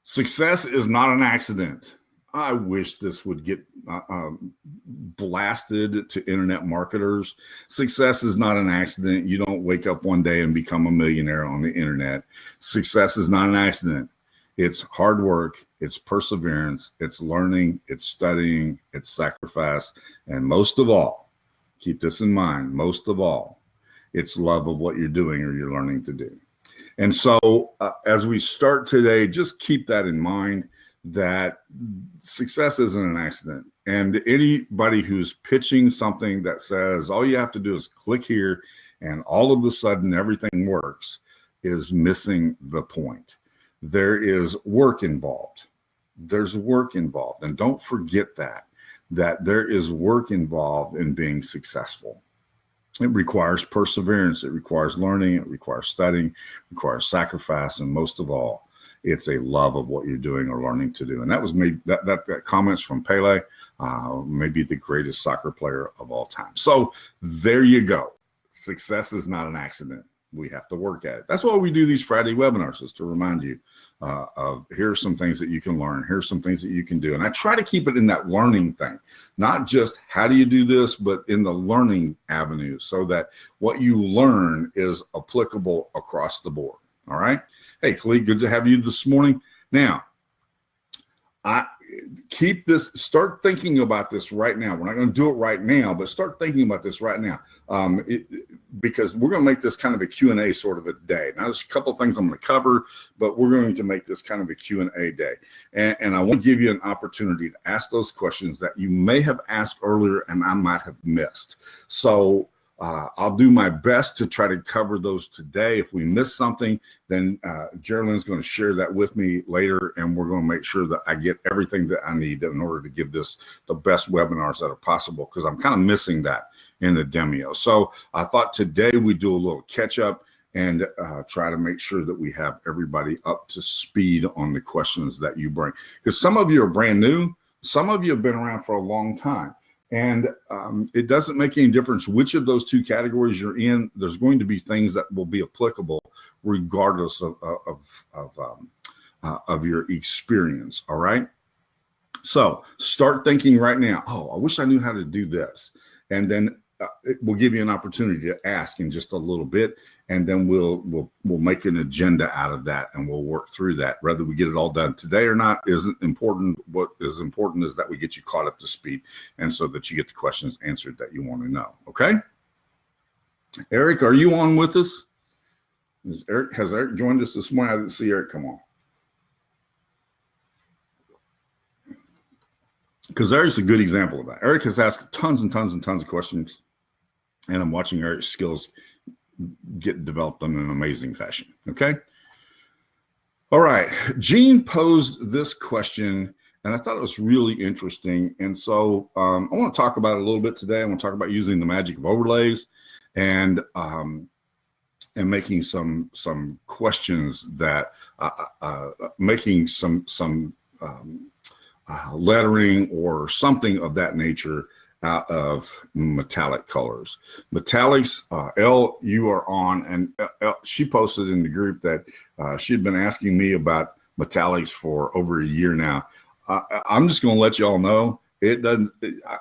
Success is not an accident. I wish this would get blasted to internet marketers. Success is not an accident. You don't wake up one day and become a millionaire on the internet. Success is not an accident. It's hard work. It's perseverance. It's learning. It's studying. It's sacrifice. And most of all, keep this in mind, most of all, it's love of what you're doing or you're learning to do. And so as we start today, just keep that in mind, that success isn't an accident. And anybody who's pitching something that says all you have to do is click here and all of a sudden everything works is missing the point. There is work involved. There's work involved. And don't forget that there is work involved in being successful. It requires perseverance. It requires learning. It requires studying. It requires sacrifice. And most of all, it's a love of what you're doing or learning to do. And that was made, that comments from Pele, maybe the greatest soccer player of all time. So there you go. Success is not an accident. We have to work at it. That's why we do these Friday webinars, is to remind you of here's some things that you can learn. Here's some things that you can do. And I try to keep it in that learning thing, not just how do you do this, but in the learning avenue, so that what you learn is applicable across the board. All right. Hey, Khalid, good to have you this morning. Now, keep this, start thinking about this right now. We're not going to do it right now, but start thinking about this right now, because we're going to make this kind of a Q&A sort of a day. Now, there's a couple of things I'm going to cover, but we're going to make this kind of a Q&A day. And I want to give you an opportunity to ask those questions that you may have asked earlier and I might have missed. So I'll do my best to try to cover those today. If we miss something, then Geraldine's going to share that with me later, and we're going to make sure that I get everything that I need in order to give this the best webinars that are possible, because I'm kind of missing that in the demo. So I thought today we'd do a little catch up and try to make sure that we have everybody up to speed on the questions that you bring, because some of you are brand new, some of you have been around for a long time. And it doesn't make any difference which of those two categories you're in. There's going to be things that will be applicable regardless of your experience. All right. So start thinking right now. Oh, I wish I knew how to do this. And then it will give you an opportunity to ask in just a little bit, and then we'll make an agenda out of that, and we'll work through that. Whether we get it all done today or not isn't important. What is important is that we get you caught up to speed, and so that you get the questions answered that you want to know. Okay. Eric, are you on with us? Has Eric joined us this morning? I didn't see Eric come on. Because Eric's a good example of that. Eric has asked tons and tons and tons of questions, and I'm watching Eric's skills get developed in an amazing fashion. Okay. All right. Gene posed this question, and I thought it was really interesting. And so I want to talk about it a little bit today. I want to talk about using the magic of overlays and making some questions that making some lettering or something of that nature out of metallic colors. Metallics, Elle, you are on, and she posted in the group that she'd been asking me about metallics for over a year now. I'm just going to let y'all know it doesn't.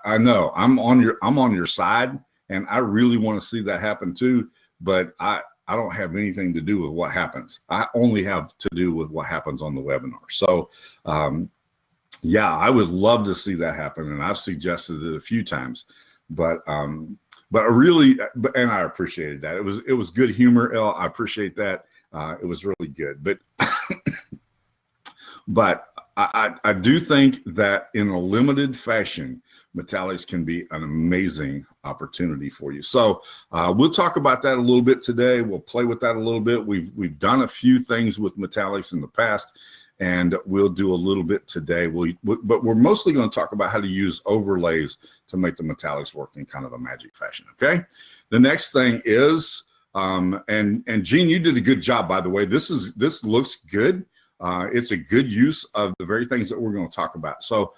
I know I'm on your side, and I really want to see that happen too. But I don't have anything to do with what happens. I only have to do with what happens on the webinar. So. Yeah, I would love to see that happen, and I've suggested it a few times, but I really, and I appreciated that. It was good humor, Elle. I appreciate that. It was really good, but I do think that in a limited fashion, metallics can be an amazing opportunity for you. So we'll talk about that a little bit today. We'll play with that a little bit. We've done a few things with metallics in the past, and we'll do a little bit today. But we're mostly going to talk about how to use overlays to make the metallics work in kind of a magic fashion. Okay. The next thing is, and Gene, you did a good job, by the way. This looks good. It's a good use of the very things that we're going to talk about. So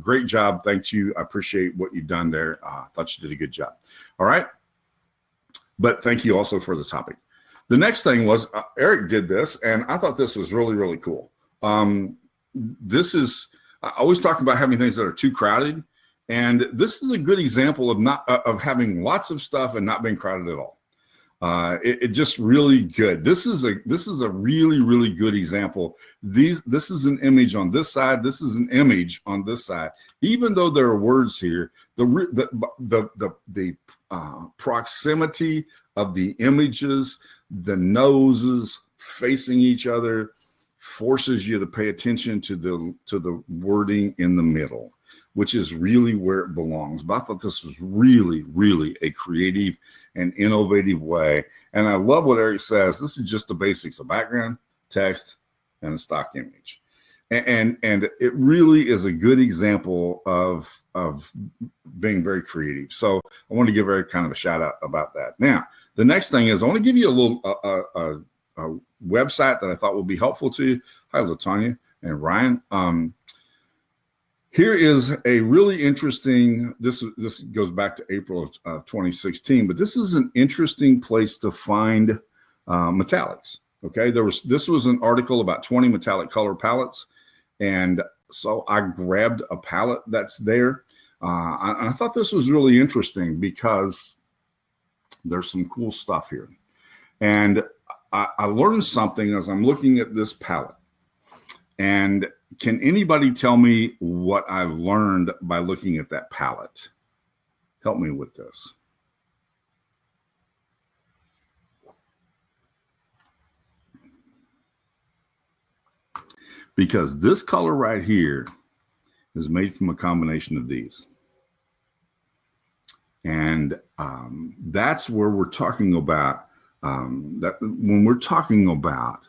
great job. Thank you. I appreciate what you've done there. I thought you did a good job. All right. But thank you also for the topic. The next thing was Eric did this, and I thought this was really, really cool. This is, I always talk about having things that are too crowded. And this is a good example of not of having lots of stuff and not being crowded at all. It just really good. This is a really, really good example. This is an image on this side. This is an image on this side. Even though there are words here, the proximity of the images, the noses facing each other, forces you to pay attention to the wording in the middle, which is really where it belongs. But I thought this was really, really a creative and innovative way. And I love what Eric says. This is just the basics of background, text, and a stock image. And it really is a good example of being very creative. So I want to give Eric kind of a shout out about that. Now, the next thing is I want to give you a little a website that I thought would be helpful to you. Hi, Latanya and Ryan. Here is a really interesting, this goes back to April of 2016, but this is an interesting place to find metallics. Okay, this was an article about 20 metallic color palettes. And so I grabbed a palette that's there. I thought this was really interesting because there's some cool stuff here. And I learned something as I'm looking at this palette. And can anybody tell me what I've learned by looking at that palette? Help me with this. Because this color right here is made from a combination of these. And that's where we're talking about, that when we're talking about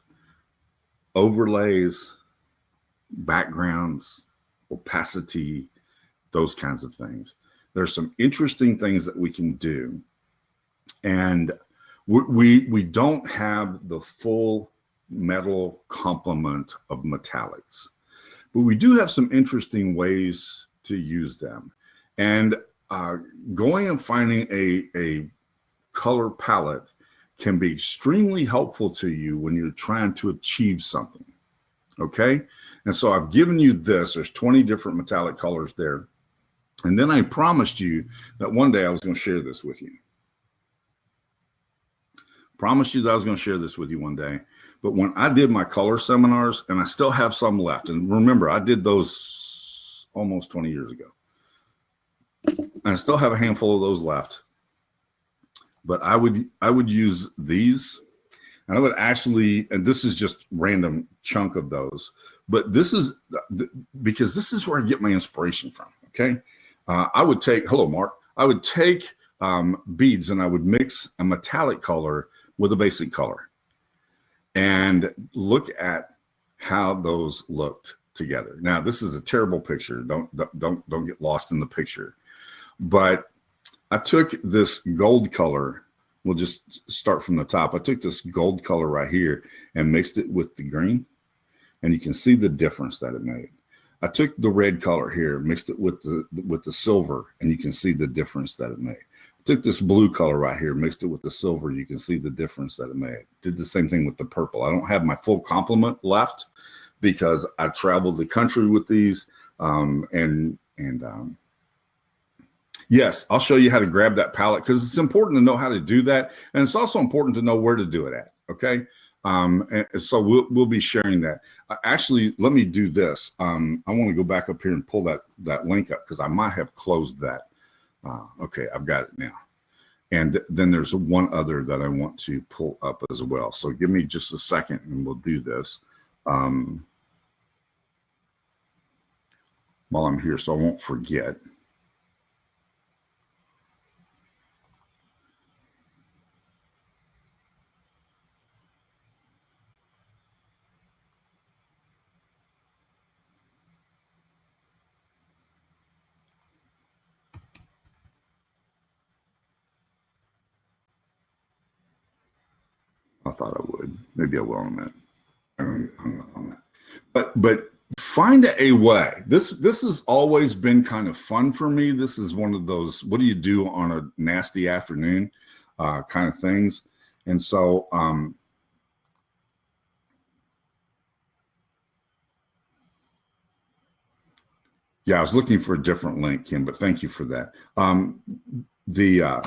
overlays, backgrounds, opacity, those kinds of things. There's some interesting things that we can do. And we don't have the full metal complement of metallics, but we do have some interesting ways to use them. And going and finding a color palette can be extremely helpful to you when you're trying to achieve something. Okay, and so I've given you this. There's 20 different metallic colors there. And then I promised you that one day I was going to share this with you. Promised you that I was going to share this with you one day. But when I did my color seminars, and I still have some left, and remember, I did those almost 20 years ago. And I still have a handful of those left. But I would use these. And I would actually, and this is just random chunk of those, but this is because this is where I get my inspiration from. Okay. I would take, hello, Mark. I would take beads and I would mix a metallic color with a basic color and look at how those looked together. Now, this is a terrible picture. Don't get lost in the picture. But I took this gold color. We'll just start from the top. I took this gold color right here and mixed it with the green, and you can see the difference that it made. I took the red color here, mixed it with the silver, and you can see the difference that it made. I took this blue color right here, mixed it with the silver. You can see the difference that it made. Did the same thing with the purple. I don't have my full complement left because I traveled the country with these, yes, I'll show you how to grab that palette because it's important to know how to do that. And it's also important to know where to do it at, okay? And so we'll be sharing that. Actually, let me do this. I want to go back up here and pull that link up because I might have closed that. Okay, I've got it now. And then there's one other that I want to pull up as well. So give me just a second and we'll do this while I'm here so I won't forget. I thought I would. Maybe I will in a minute. But find a way. This has always been kind of fun for me. This is one of those, what do you do on a nasty afternoon kind of things. And so Yeah, I was looking for a different link, Kim, but thank you for that. The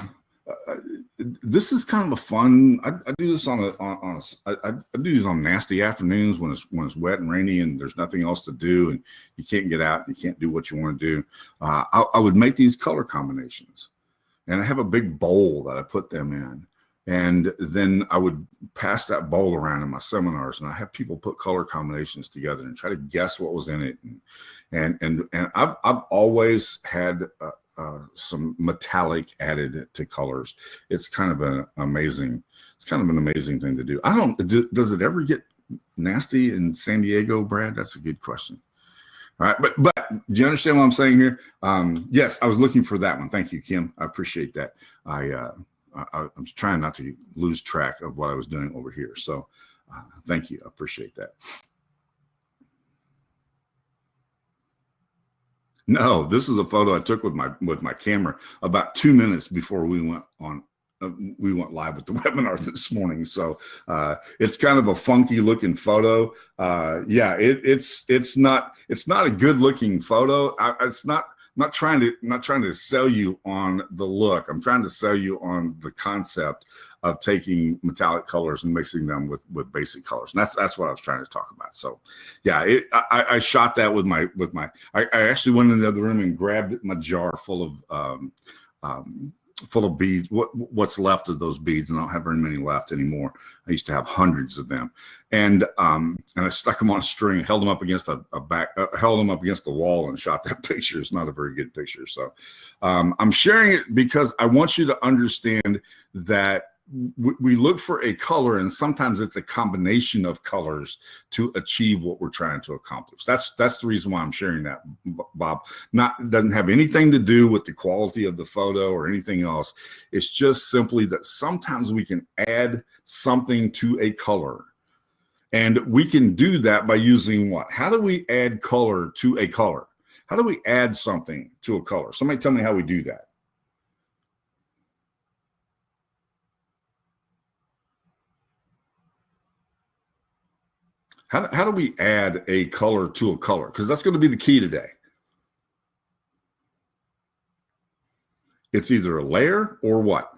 This is kind of a fun. I do this I do this on nasty afternoons when it's wet and rainy and there's nothing else to do and you can't get out and you can't do what you want to do. I would make these color combinations, and I have a big bowl that I put them in. And then I would pass that bowl around in my seminars, and I have people put color combinations together and try to guess what was in it. And I've always had some metallic added to colors. It's kind of an amazing thing to do. Does it ever get nasty in San Diego, Brad? That's a good question. All right, but do you understand what I'm saying here? Yes, I was looking for that one. Thank you, Kim. I appreciate that. I'm trying not to lose track of what I was doing over here. So thank you. I appreciate that. No, this is a photo I took with my camera about 2 minutes before we went live with the webinar this morning. So it's kind of a funky looking photo. Yeah, it's not a good looking photo. It's not trying to sell you on the look. I'm trying to sell you on the concept of taking metallic colors and mixing them with basic colors. And that's what I was trying to talk about. So yeah, I shot that with my I actually went in the other room and grabbed my jar full of beads, what's left of those beads, and I don't have very many left anymore. I used to have hundreds of them, and I stuck them on a string, held them up against held them up against the wall, and shot that picture. It's not a very good picture, so I'm sharing it because I want you to understand that we look for a color, and sometimes it's a combination of colors to achieve what we're trying to accomplish. That's the reason why I'm sharing that, Bob. Doesn't have anything to do with the quality of the photo or anything else. It's just simply that sometimes we can add something to a color, and we can do that by using what? How do we add color to a color? How do we add something to a color? Somebody tell me how we do that. How do we add a color to a color? Because that's going to be the key today. It's either a layer or what?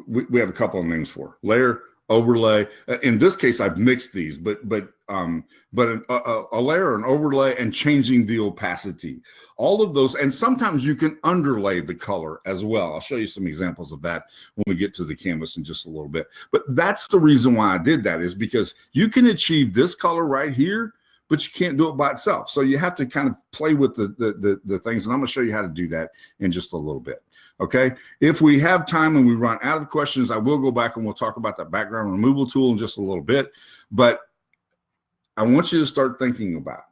We have a couple of names for layer, overlay. In this case, I've mixed these, but a layer, an overlay, and changing the opacity. All of those, and sometimes you can underlay the color as well. I'll show you some examples of that when we get to the canvas in just a little bit. But that's the reason why I did that, is because you can achieve this color right here, but you can't do it by itself. So you have to kind of play with the things, and I'm going to show you how to do that in just a little bit. Okay, if we have time and we run out of questions, I will go back and we'll talk about that background removal tool in just a little bit. But I want you to start thinking about.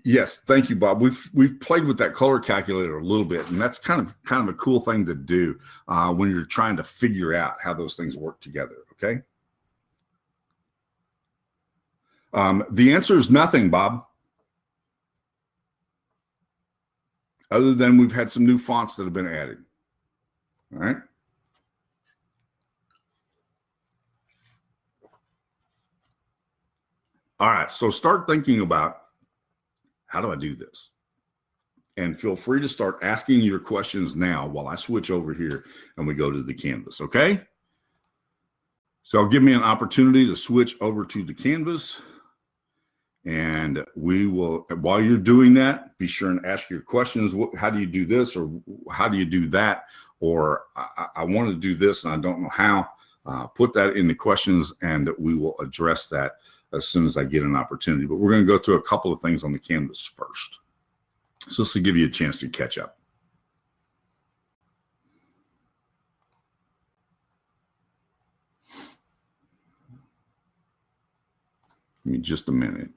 Yes, thank you, Bob. We've played with that color calculator a little bit, and that's kind of a cool thing to do when you're trying to figure out how those things work together. Okay. The answer is nothing, Bob. Other than we've had some new fonts that have been added. All right. All right. So start thinking about, how do I do this? And feel free to start asking your questions now while I switch over here and we go to the canvas. Okay. So give me an opportunity to switch over to the canvas. And we will, while you're doing that, be sure and ask your questions. How do you do this? Or how do you do that? Or I want to do this and I don't know how. Put that in the questions and we will address that as soon as I get an opportunity. But we're going to go through a couple of things on the canvas first. So this will give you a chance to catch up. Give me just a minute.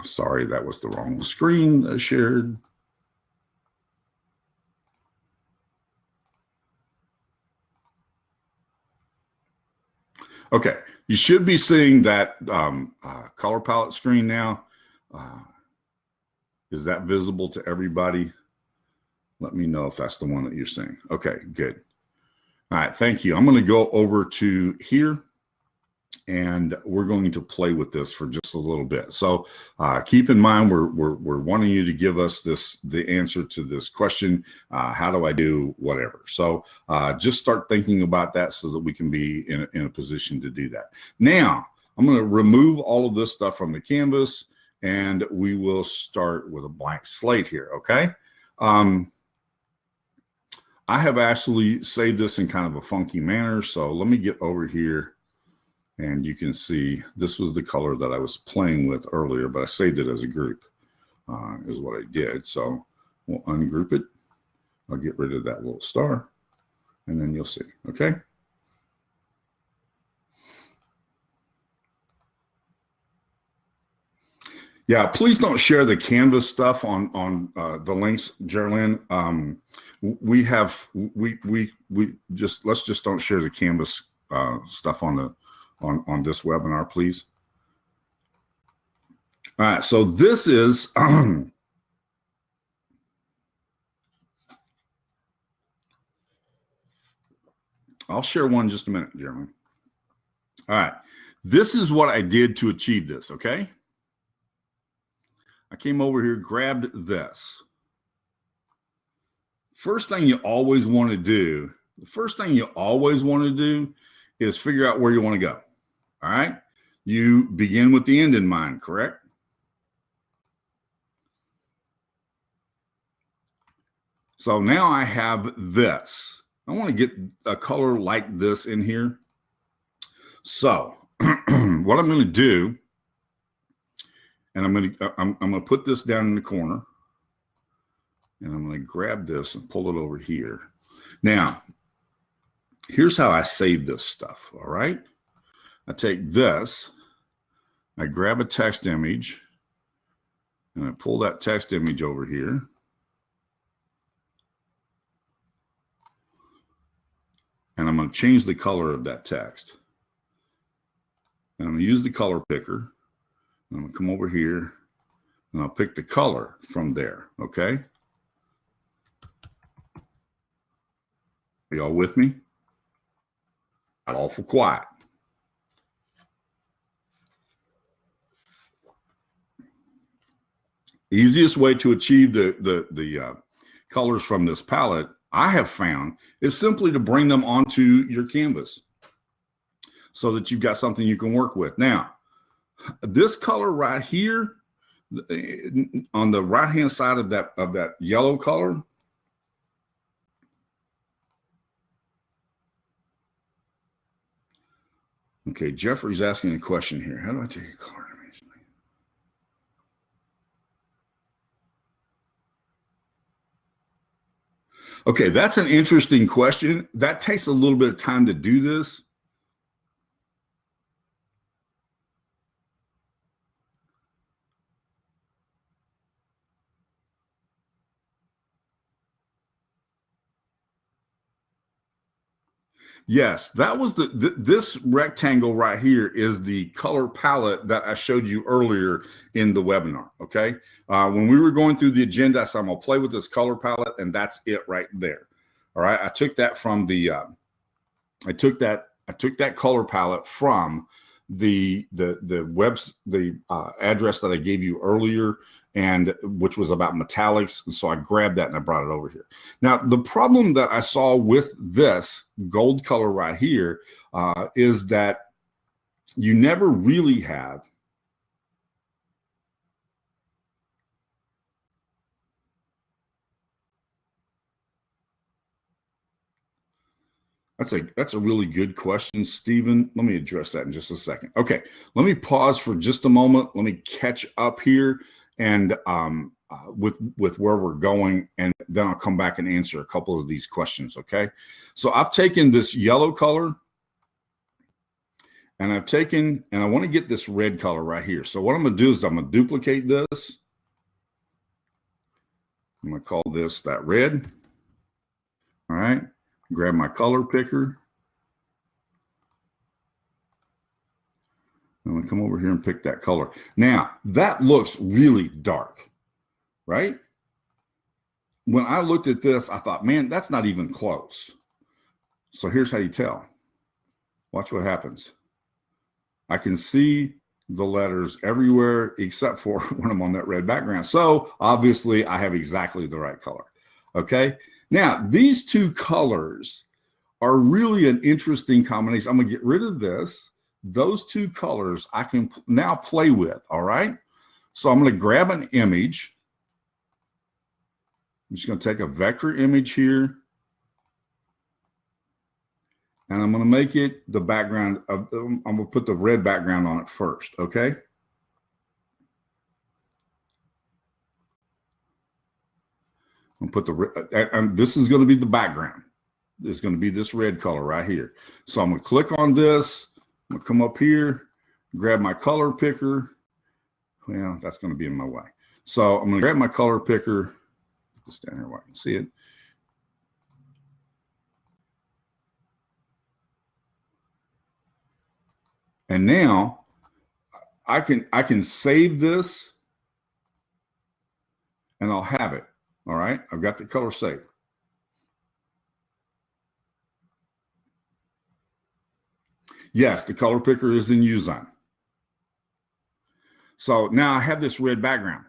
Sorry, that was the wrong screen shared. Okay, you should be seeing that color palette screen now. Is that visible to everybody? Let me know if that's the one that you're seeing. Okay, good. All right, thank you. I'm going to go over to here, and we're going to play with this for just a little bit. So keep in mind, we're wanting you to give us the answer to this question. How do I do whatever? So just start thinking about that so that we can be in a position to do that. Now, I'm going to remove all of this stuff from the canvas, and we will start with a blank slate here, okay? I have actually saved this in kind of a funky manner. So let me get over here, and you can see this was the color that I was playing with earlier, but I saved it as a group is what I did. So we'll ungroup it. I'll get rid of that little star, and then you'll see, okay? Yeah, please don't share the Canvas stuff on the links, Geraldine. Let's just don't share the Canvas stuff on this webinar, please. All right, so this is I'll share one in just a minute, Geraldine. All right, this is what I did to achieve this, okay? I came over here, grabbed this. First thing you always want to do, is figure out where you want to go. All right? You begin with the end in mind, correct? So now I have this. I want to get a color like this in here. So what I'm going to do, and I'm going to put this down in the corner, and I'm going to grab this and pull it over here. Now, here's how I save this stuff, all right? I take this, I grab a text image, and I pull that text image over here. And I'm going to change the color of that text. And I'm going to use the color picker. I'm going to come over here, and I'll pick the color from there, okay? Are y'all with me? Not awful quiet. Easiest way to achieve the colors from this palette, I have found, is simply to bring them onto your canvas so that you've got something you can work with. Now, this color right here on the right-hand side of that yellow color, okay, Jeffrey's asking a question here. How do I take a color image? Okay, that's an interesting question. That takes a little bit of time to do this. Yes, that was this rectangle right here is the color palette that I showed you earlier in the webinar, okay? When we were going through the agenda, I said, I'm gonna play with this color palette, and that's it right there. All right, I took that from the, I took that color palette from the address that I gave you earlier, and which was about metallics. And so I grabbed that and I brought it over here. Now, the problem that I saw with this gold color right here is that you never really have That's a really good question, Stephen. Let me address that in just a second. Okay, let me pause for just a moment. Let me catch up here and with where we're going, and then I'll come back and answer a couple of these questions, okay? So I've taken this yellow color, and I want to get this red color right here. So what I'm going to do is I'm going to duplicate this. I'm going to call this that red. All right. Grab my color picker. going to come over here and pick that color. Now, that looks really dark, right? When I looked at this, I thought, man, that's not even close. So here's how you tell. Watch what happens. I can see the letters everywhere except for when I'm on that red background. So obviously I have exactly the right color. Okay. Now these two colors are really an interesting combination. I'm going to get rid of this. Those two colors I can now play with. All right. So I'm going to grab an image. I'm just going to take a vector image here. And I'm going to make it the background of, I'm going to put the red background on it first, okay? I'm going to put the, and this is going to be the background. It's going to be this red color right here. So I'm going to click on this. I'm going to come up here, grab my color picker. Well, that's going to be in my way. So I'm going to grab my color picker. Put this down here where I can see it. And now I can save this and I'll have it. All right. I've got the color saved. Yes, the color picker is in YOUZIGNERS. So now I have this red background.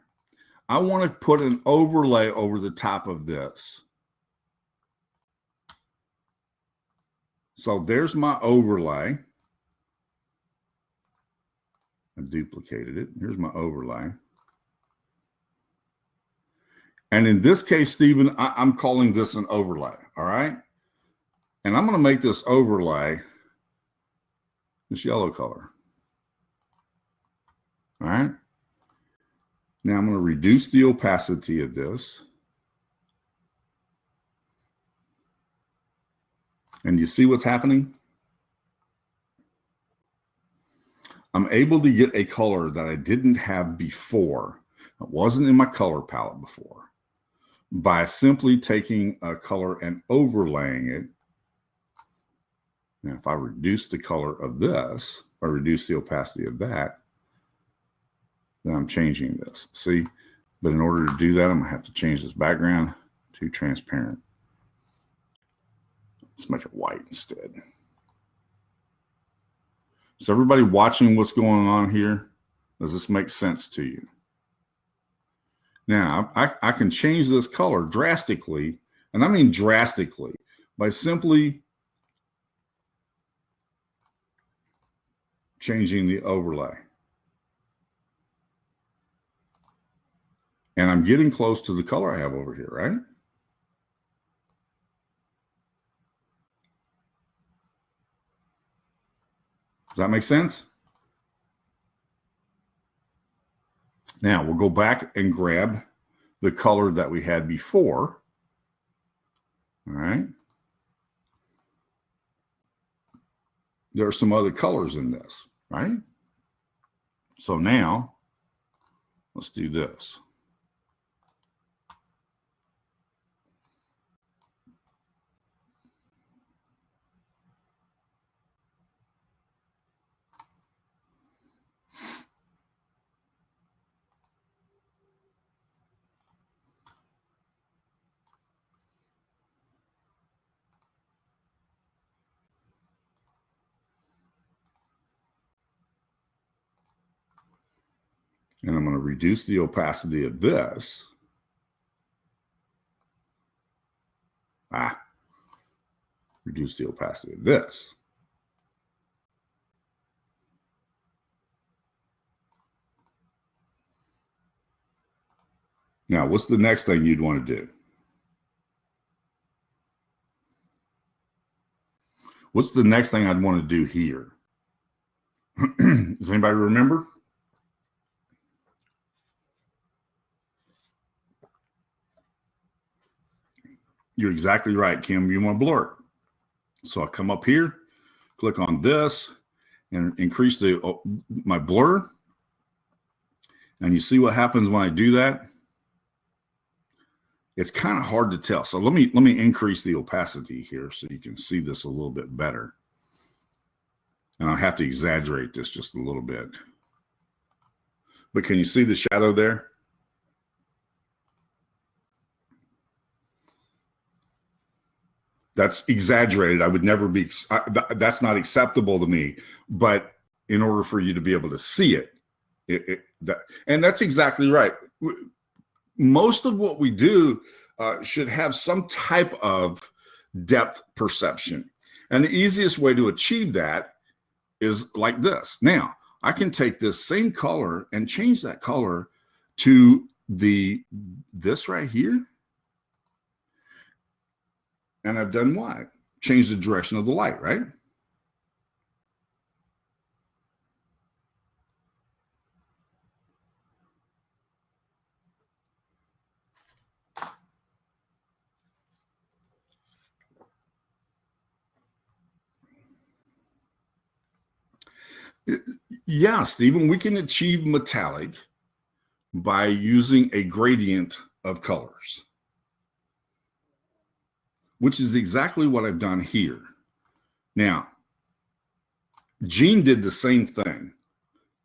I want to put an overlay over the top of this. So there's my overlay. I duplicated it. Here's my overlay. And in this case, Stephen, I'm calling this an overlay. All right. And I'm going to make this overlay this yellow color. All right. Now I'm going to reduce the opacity of this. And you see what's happening? I'm able to get a color that I didn't have before. It wasn't in my color palette before. By simply taking a color and overlaying it. Now, if I reduce the color of this, if I reduce the opacity of that, then I'm changing this. See? But in order to do that, I'm going to have to change this background to transparent. Let's make it white instead. So everybody watching what's going on here, does this make sense to you? Now, I can change this color drastically, and I mean drastically, by simply changing the overlay. And I'm getting close to the color I have over here, right? Does that make sense? Now we'll go back and grab the color that we had before. All right. There are some other colors in this, right? So now let's do this. And I'm going to reduce the opacity of this. Reduce the opacity of this. Now, what's the next thing you'd want to do? What's the next thing I'd want to do here? Does anybody remember? You're exactly right, Kim. You want to blur it. So I'll come up here, click on this, and increase my blur. And you see what happens when I do that? It's kind of hard to tell. So let me increase the opacity here so you can see this a little bit better. And I'll have to exaggerate this just a little bit. But can you see the shadow there? That's exaggerated. I would never be, that's not acceptable to me. But in order for you to be able to see it, and that's exactly right. Most of what we do should have some type of depth perception. And the easiest way to achieve that is like this. Now, I can take this same color and change that color to this right here. And I've done what? Change the direction of the light, right? Yeah, Stephen, we can achieve metallic by using a gradient of colors, which is exactly what I've done here. Now, Gene did the same thing.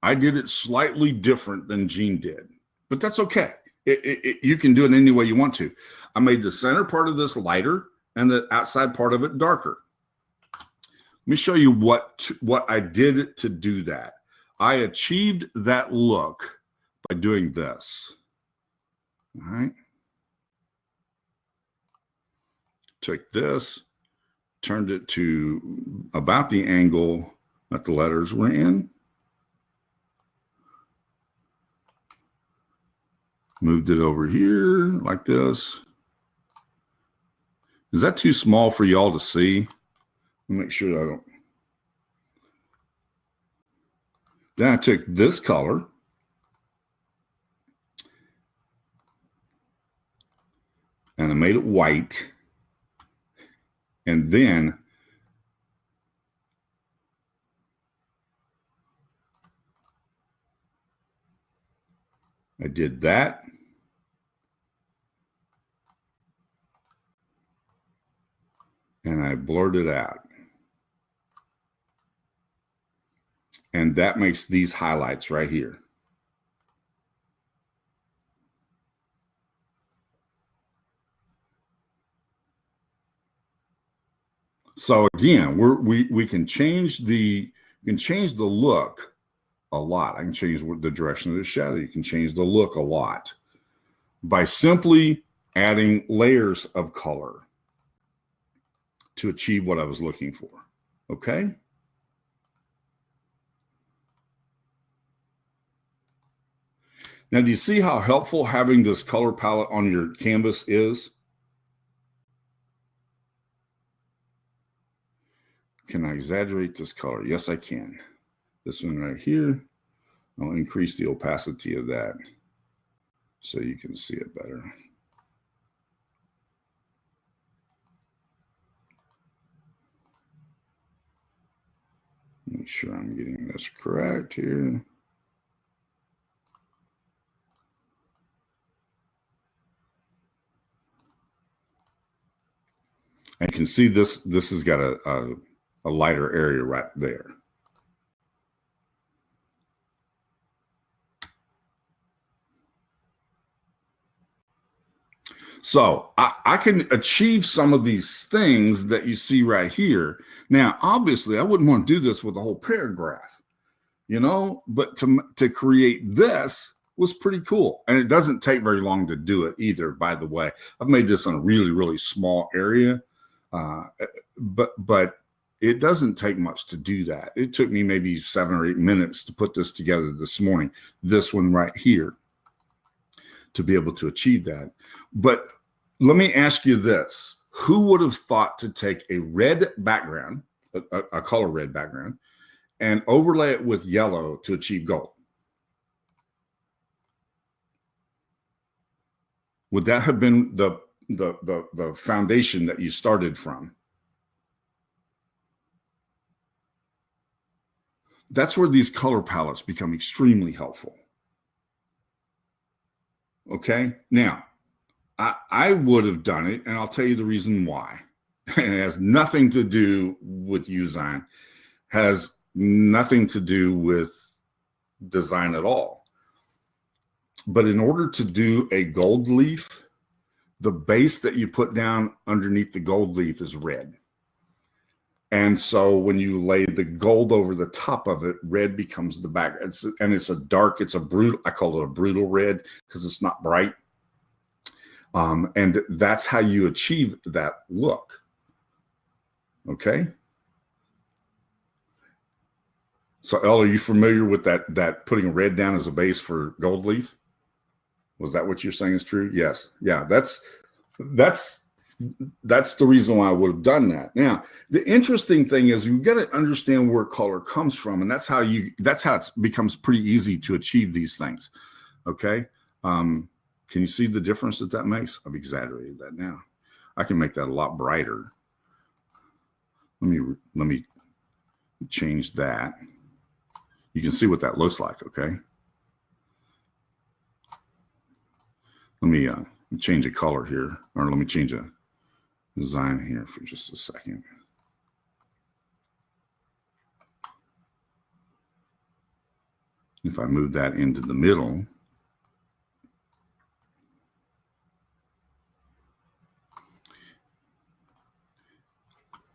I did it slightly different than Gene did, but that's okay. You can do it any way you want to. I made the center part of this lighter and the outside part of it darker. Let me show you what I did to do that. I achieved that look by doing this. All right. Took this, turned it to about the angle that the letters were in. Moved it over here like this. Is that too small for y'all to see? Make sure I don't. Then I took this color and I made it white. And then I did that. And I blurred it out. And that makes these highlights right here. So again, we can change the look a lot. I can change the direction of the shadow. You can change the look a lot by simply adding layers of color to achieve what I was looking for. Okay. Now, do you see how helpful having this color palette on your canvas is? Can I exaggerate this color? Yes, I can. This one right here, I'll increase the opacity of that so you can see it better. Make sure I'm getting this correct here. And you can see this has got a lighter area right there. So I can achieve some of these things that you see right here. Now, obviously, I wouldn't want to do this with a whole paragraph, you know, but to create this was pretty cool. And it doesn't take very long to do it either, by the way. I've made this in a really, really small area. But it doesn't take much to do that. It took me maybe 7 or 8 minutes to put this together this morning, this one right here, to be able to achieve that. But let me ask you this. Who would have thought to take a red background, a color red background, and overlay it with yellow to achieve gold? Would that have been the foundation that you started from? That's where these color palettes become extremely helpful. Okay, now I would have done it, and I'll tell you the reason why. And it has nothing to do with YOUZIGNERS. Has nothing to do with design at all. But in order to do a gold leaf, the base that you put down underneath the gold leaf is red. And so when you lay the gold over the top of it, red becomes the back. It's a brutal, I call it a brutal red because it's not bright. And that's how you achieve that look. Okay. So Elle, are you familiar with that putting red down as a base for gold leaf? Was that what you're saying is true? Yes. Yeah, that's the reason why I would have done that. Now, the interesting thing is you've got to understand where color comes from, and that's how it becomes pretty easy to achieve these things. Okay. Can you see the difference that makes? I've exaggerated that now. I can make that a lot brighter. Let me change that. You can see what that looks like, okay? Let me change a color here, or let me change a design here for just a second. If I move that into the middle,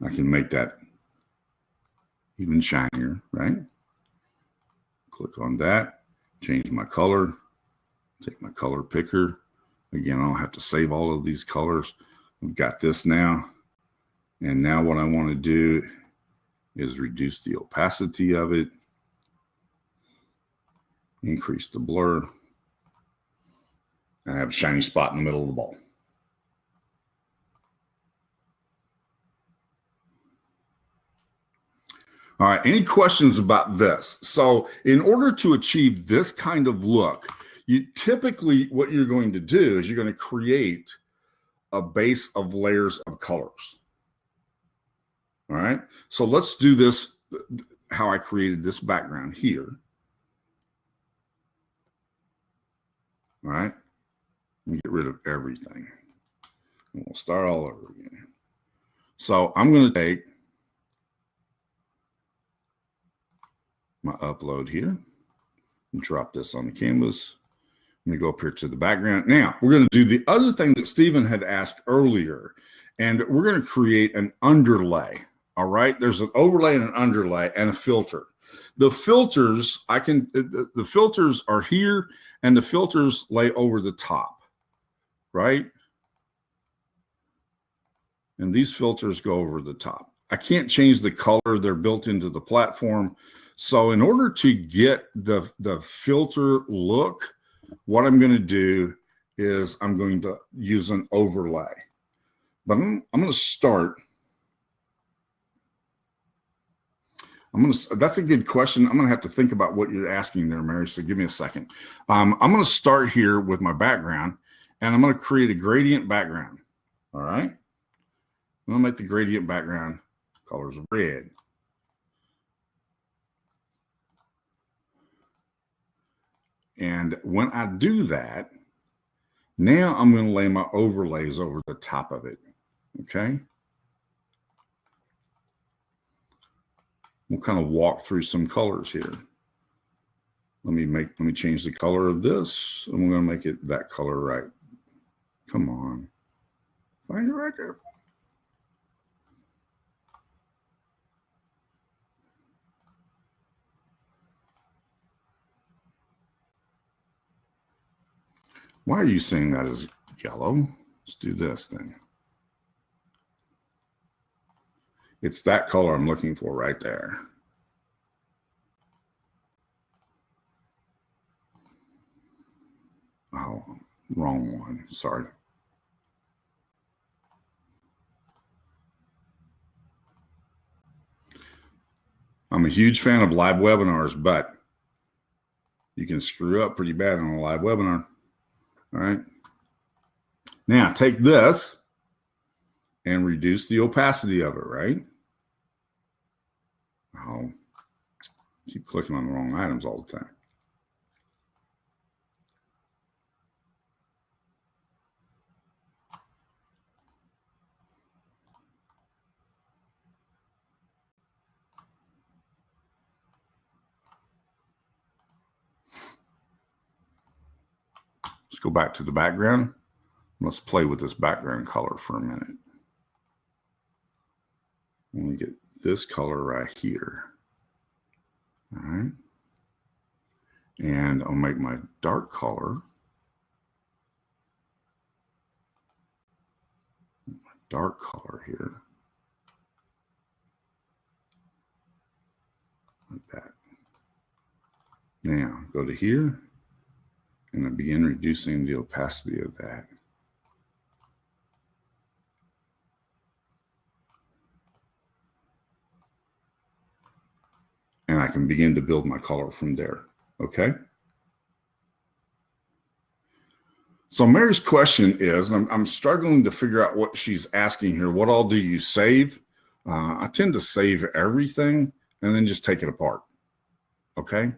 I can make that even shinier, right? Click on that, change my color, take my color picker. Again, I don't have to save all of these colors. We've got this now. And now what I want to do is reduce the opacity of it, increase the blur. I have a shiny spot in the middle of the ball. All right, any questions about this? So in order to achieve this kind of look, you typically, what you're going to do is you're going to create a base of layers of colors. All right, so let's do this, how I created this background here. All right, let me get rid of everything. And we'll start all over again. So I'm going to take my upload here and drop this on the canvas. Let me go up here to the background. Now we're going to do the other thing that Stephen had asked earlier, and we're going to create an underlay. All right, there's an overlay and an underlay and a filter. The filters, the filters are here, and the filters lay over the top, right? And these filters go over the top. I can't change the color. They're built into the platform. So in order to get the filter look, what I'm going to do is I'm going to use an overlay. But I'm going to start. That's a good question. I'm going to have to think about what you're asking there, Mary. So give me a second. I'm going to start here with my background, and I'm going to create a gradient background. All right. I'm going to make the gradient background colors red. And when I do that, now I'm going to lay my overlays over the top of it. Okay. We'll kind of walk through some colors here. Let me change the color of this, and we're going to make it that color right. Come on. Find it right there. Why are you saying that is yellow? Let's do this thing. It's that color I'm looking for right there. Oh, wrong one. Sorry. I'm a huge fan of live webinars, but you can screw up pretty bad on a live webinar. All right. Now take this and reduce the opacity of it, right? Oh, keep clicking on the wrong items all the time. Let's go back to the background. Let's play with this background color for a minute. Let me get this color right here. All right. And I'll make my dark color. Dark color here. Like that. Now go to here and I begin reducing the opacity of that. And I can begin to build my color from there. Okay. So Mary's question is, I'm struggling to figure out what she's asking here. What all do you save? I tend to save everything and then just take it apart. Okay.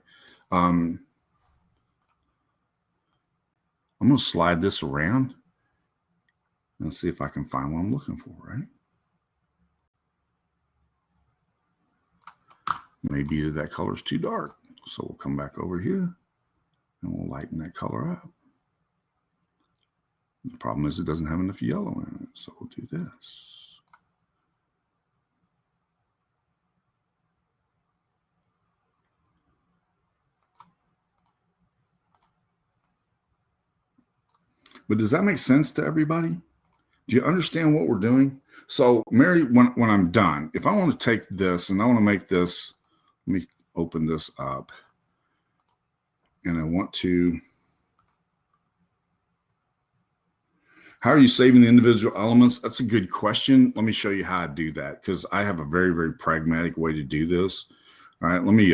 I'm going to slide this around and see if I can find what I'm looking for, right? Maybe that color is too dark. So we'll come back over here and we'll lighten that color up. The problem is it doesn't have enough yellow in it. So we'll do this. But does that make sense to everybody? Do you understand what we're doing? So Mary, when I'm done, if I want to take this and I want to make this, let me open this up. And I want to, how are you saving the individual elements? That's a good question. Let me show you how I do that because I have a very, very pragmatic way to do this. All right, let me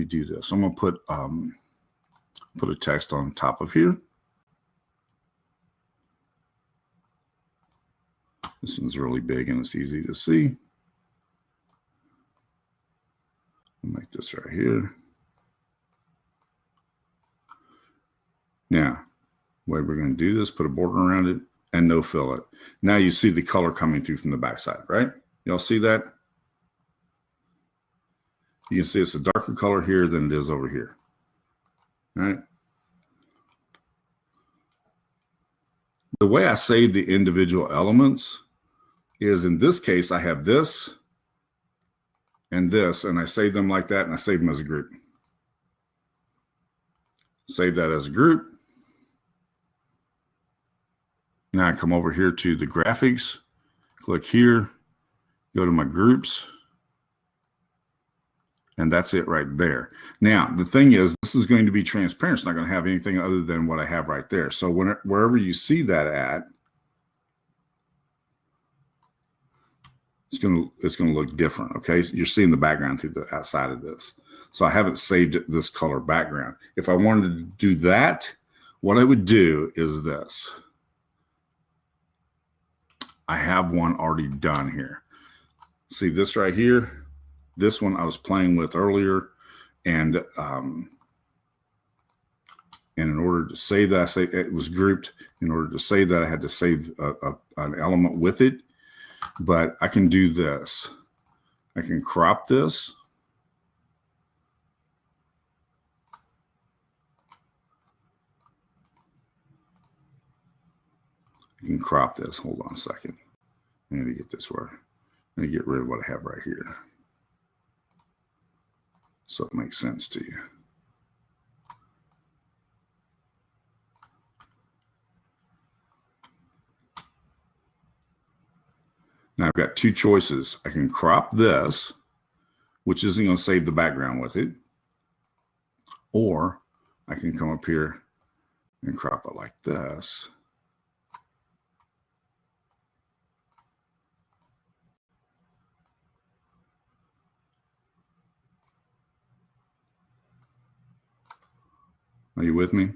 do this. I'm going to put a text on top of here. This one's really big and it's easy to see. I'll make this right here. Now, the way we're going to do this, put a border around it and no fill it. Now you see the color coming through from the backside, right? Y'all see that? You can see it's a darker color here than it is over here. All right. The way I save the individual elements is, in this case, I have this and I save them like that, and I save them as a group. Save that as a group. Now I come over here to the graphics, click here, go to my groups, and that's it right there. Now, the thing is, this is going to be transparent. It's not going to have anything other than what I have right there. So wherever you see that at, it's going to look different, okay? You're seeing the background through the outside of this. So I haven't saved this color background. If I wanted to do that, what I would do is this. I have one already done here. See this right here? This one I was playing with earlier. And in order to save that, it was grouped. In order to save that, I had to save an element with it. But I can do this. I can crop this. I can crop this. Hold on a second. I need to get this where. Let me get rid of what I have right here, so it makes sense to you. Now I've got two choices. I can crop this, which isn't going to save the background with it, or I can come up here and crop it like this. Are you with me?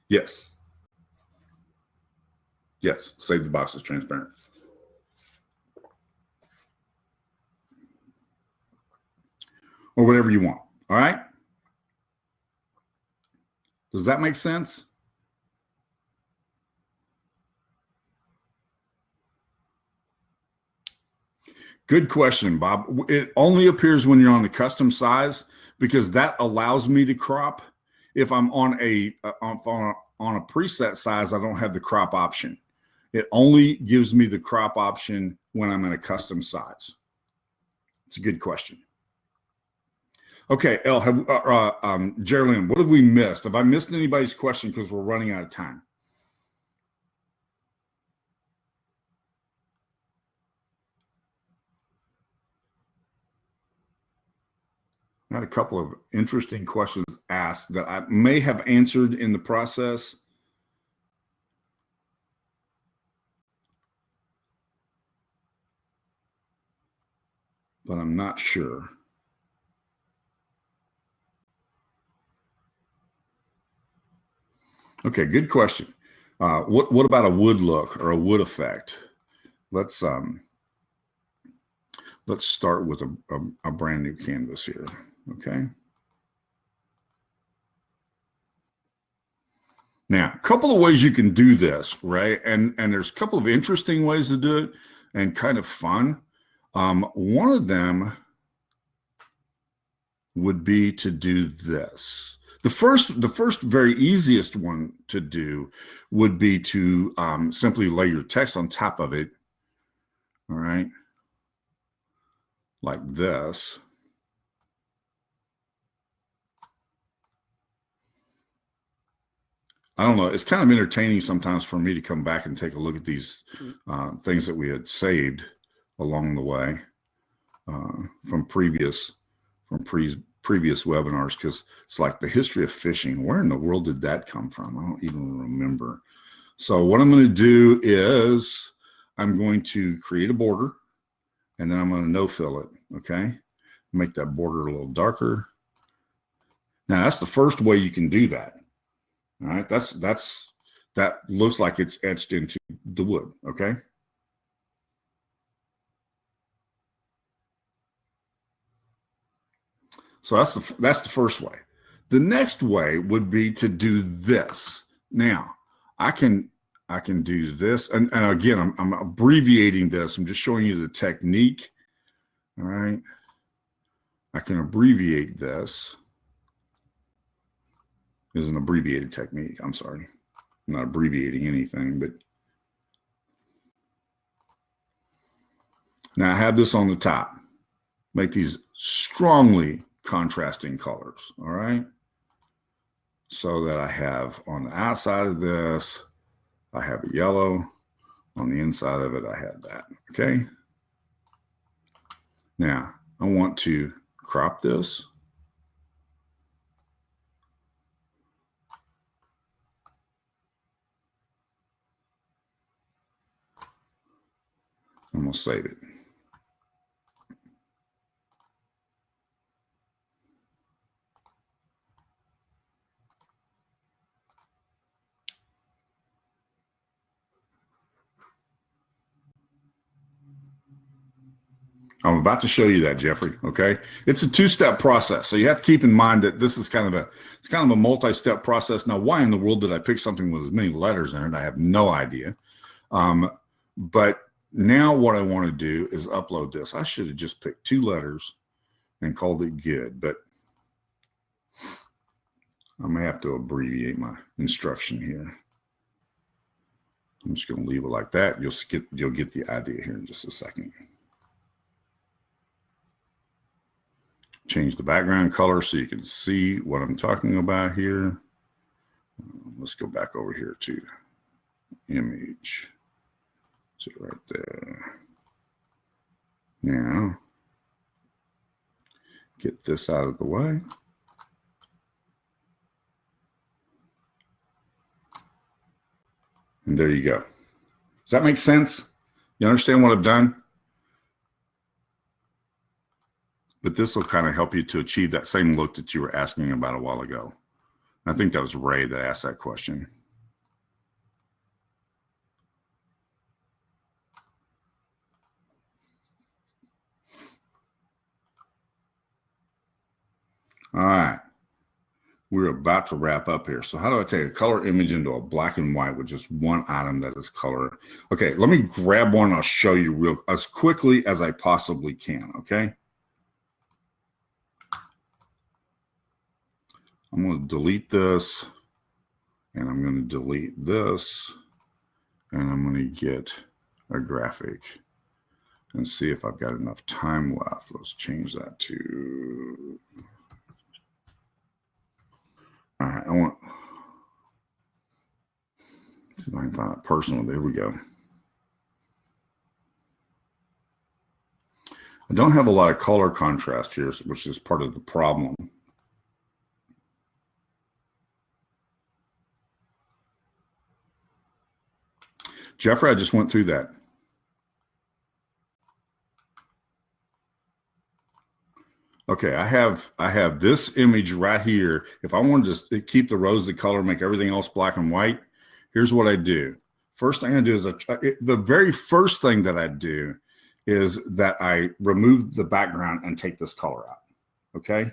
Yes. Yes, save the box as transparent. Or whatever you want, all right? Does that make sense? Good question, Bob. It only appears when you're on the custom size because that allows me to crop. If I'm on a preset size, I don't have the crop option. It only gives me the crop option when I'm in a custom size. It's a good question. Okay, El, Geraldine, what have we missed? Have I missed anybody's question because we're running out of time? I had a couple of interesting questions asked that I may have answered in the process. But I'm not sure. Okay, good question. What about a wood look or a wood effect? Let's start with a brand new canvas here. Okay. Now, a couple of ways you can do this, right? And there's a couple of interesting ways to do it and kind of fun. One of them would be to do this. The first very easiest one to do would be to simply lay your text on top of it. All right. Like this. I don't know. It's kind of entertaining sometimes for me to come back and take a look at these things that we had saved along the way from previous webinars, because it's like the history of fishing. Where in the world did that come from? I don't even remember. So what I'm going to do is I'm going to create a border, and then I'm going to no-fill it. Okay, make that border a little darker. Now that's the first way you can do that. All right, that looks like it's etched into the wood. Okay. So that's the first way. The next way would be to do this. Now, I can do this, and again, I'm abbreviating this. I'm just showing you the technique. All right, I can abbreviate this. This is an abbreviated technique. I'm sorry, I'm not abbreviating anything, but now I have this on the top. Make these strongly contrasting colors. All right, so that I have on the outside of this, I have a yellow. On the inside of it, I have that. Okay. Now I want to crop this. I'm going to save it. I'm about to show you that, Jeffrey. Okay, it's a two-step process, so you have to keep in mind that this is kind of a multi-step process. Now, why in the world did I pick something with as many letters in it? I have no idea. But now what I want to do is upload this. I should have just picked 2 letters and called it good, but I may have to abbreviate my instruction here. I'm just going to leave it like that. You'll get the idea here in just a second. Change the background color so you can see what I'm talking about here. Let's go back over here to image. That's it right there. Now, get this out of the way. And there you go. Does that make sense? You understand what I've done? But this will kind of help you to achieve that same look that you were asking about a while ago. I think that was Ray that asked that question. All right. we're about to wrap up here. So how do I take a color image into a black and white with just one item that is color? Okay, let me grab one and I'll show you real as quickly as I possibly can, okay? I'm going to delete this, and I'm going to delete this, and I'm going to get a graphic and see if I've got enough time left. Let's change that to, all right, I want, see if I can find a personal. There we go. I don't have a lot of color contrast here, which is part of the problem. Jeffrey, I just went through that. Okay, I have this image right here. If I wanted to keep the rose the color, make everything else black and white, here's what I do. First thing I do is the very first thing that I do is that I remove the background and take this color out. Okay,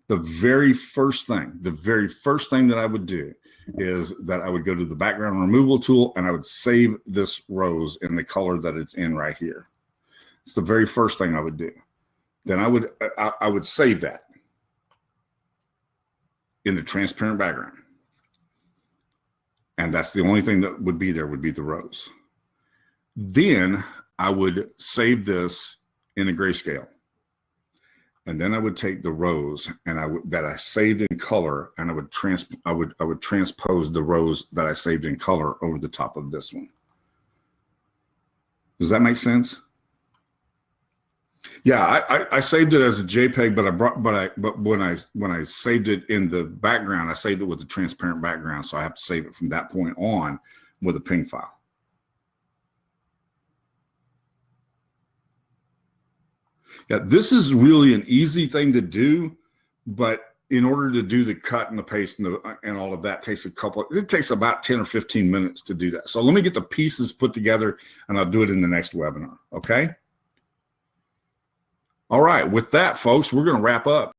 the very first thing that I would do is that I would go to the background removal tool and I would save this rose in the color that it's in right here. It's the very first thing I would do. Then I would save that in the transparent background. And that's the only thing that would be there would be the rose. Then I would save this in a grayscale. And then I would take the rose and that I saved in color, and I would transpose the rose that I saved in color over the top of this one. Does that make sense? Yeah, I saved it as a JPEG, but when I saved it in the background, I saved it with the transparent background, so I have to save it from that point on with a PNG file. Yeah, this is really an easy thing to do, but in order to do the cut and the paste and all of that it takes about 10 or 15 minutes to do that. So let me get the pieces put together and I'll do it in the next webinar, okay? All right, with that, folks, we're going to wrap up.